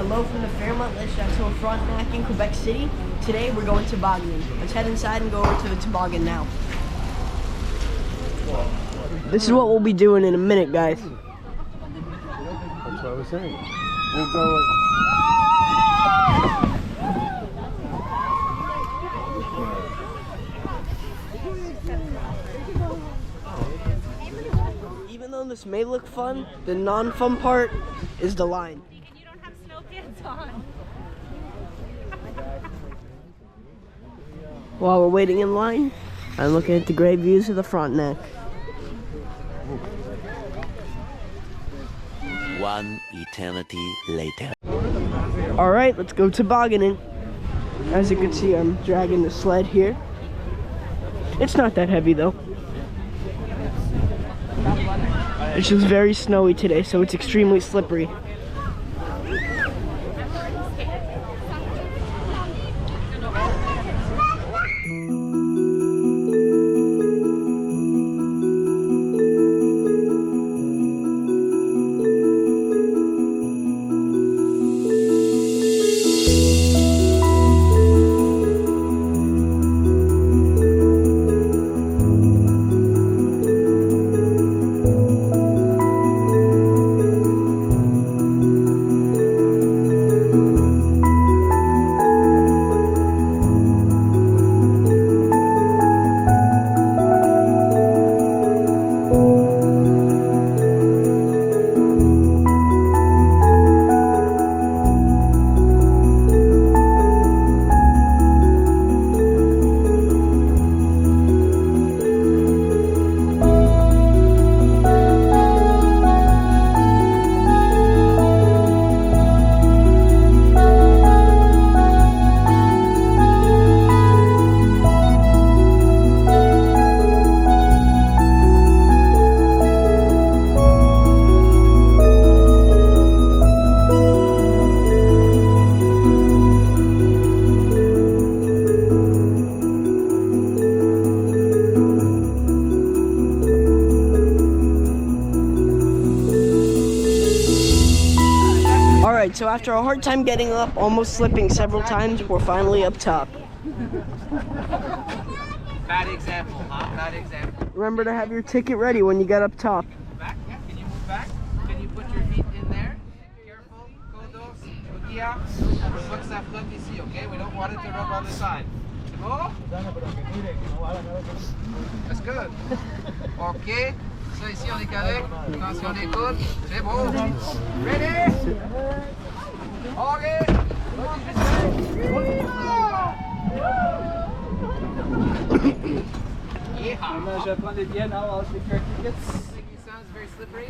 Hello from the Fairmont Le Chateau Frontenac in Quebec City. Today we're going tobogganing. Let's head inside and go over to the toboggan now. This is what we'll be doing in a minute, guys. That's what I was saying. We'll go. Even though this may look fun, the non-fun part is the line. And you don't have snow pants on. While we're waiting in line, I'm looking at the great views of the Frontenac. One eternity later. Alright, let's go tobogganing. As you can see, I'm dragging the sled here. It's not that heavy though. It's just very snowy today, so it's extremely slippery. Alright, so after a hard time getting up, almost slipping several times, we're finally up top. Bad example, huh? Bad example. Remember to have your ticket ready when you get up top. Back, yeah. Can you move back? Can you put your feet in there? Careful. Codos. Coquilla. Look ça flotte ici, okay? We don't want it to rub on the side. C'est bon? That's good. Okay. Ça ici, on est correct. Attention des coudes. C'est bon. Ready? Okay. Je vais prendre les billets now, les fair tickets. Sounds very slippery.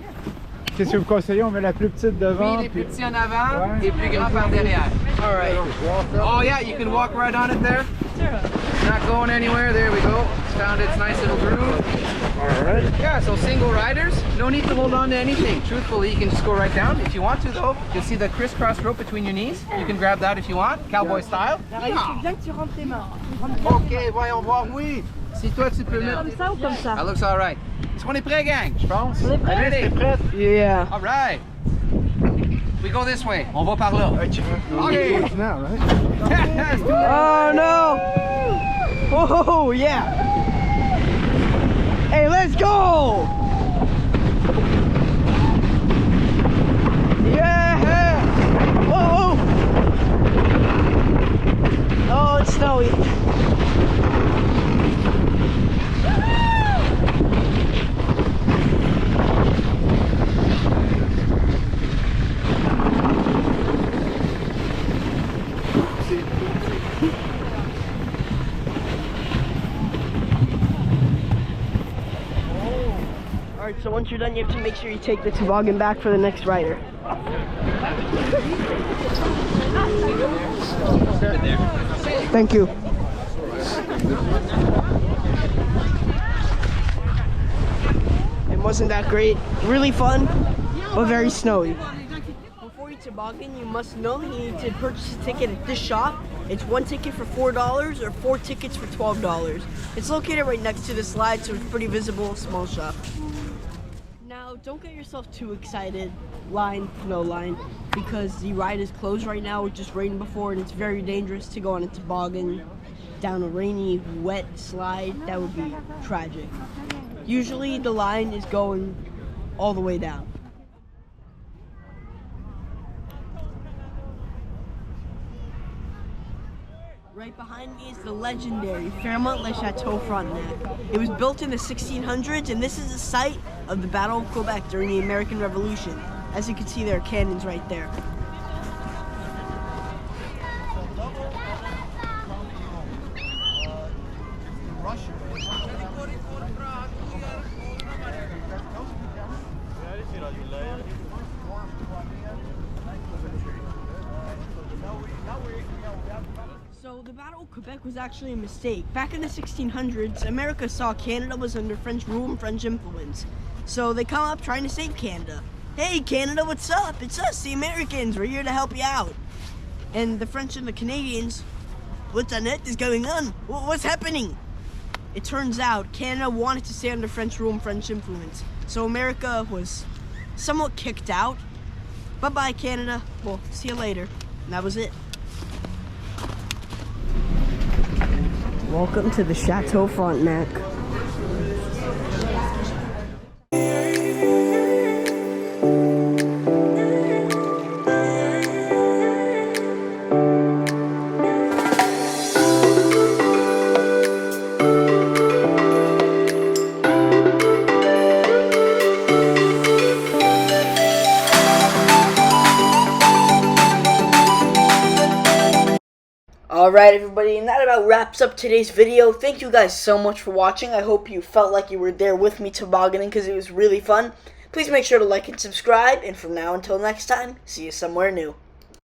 Qu'est-ce que vous conseillez? On met la plus petite devant. Oui, les plus petits en avant et plus grands par derrière. All right. Oh yeah, you can walk right on it there. It's not going anywhere. There we go. It's found its nice little groove. All right. Yeah, so single riders, no need to hold on to anything. Truthfully, you can just go right down. If you want to though, you'll see the crisscross rope between your knees. You can grab that if you want, cowboy style. Ok, voyons voir, oui. Si toi tu peux mettre... Comme ça ou comme ça? That looks all right. Est-ce qu'on est prêt, gang? Je pense. On est prêt? Ready? Yeah. All right. We go this way. On va par là. Okay. Okay. Now, right? Oh no! Oh yeah! Hey, let's go! Yeah! Whoa! Oh, it's snowy. Alright, so once you're done, you have to make sure you take the toboggan back for the next rider. Thank you. It wasn't that great. Really fun, but very snowy. Before you toboggan, you must know that you need to purchase a ticket at this shop. It's one ticket for $4 or 4 tickets for $12. It's located right next to the slide, so it's pretty visible, small shop. Now, don't get yourself too excited. Line, no line, because the ride is closed right now. It just rained before, and it's very dangerous to go on a toboggan down a rainy, wet slide. That would be tragic. Usually the line is going all the way down. Right behind me is the legendary Fairmont Le Chateau Frontenac. It was built in the 1600s, and this is the site of the Battle of Quebec during the American Revolution. As you can see, there are cannons right there. So the Battle of Quebec was actually a mistake. Back in the 1600s, America saw Canada was under French rule and French influence. So they come up trying to save Canada. Hey Canada, what's up? It's us, the Americans. We're here to help you out. And the French and the Canadians, what on earth is going on? What's happening? It turns out Canada wanted to stay under French rule and French influence. So America was somewhat kicked out. Bye-bye Canada. Well, see you later. And that was it. Welcome to the Chateau Frontenac. Alright everybody, and that about wraps up today's video. Thank you guys so much for watching. I hope you felt like you were there with me tobogganing because it was really fun. Please make sure to like and subscribe, and from now until next time, see you somewhere new.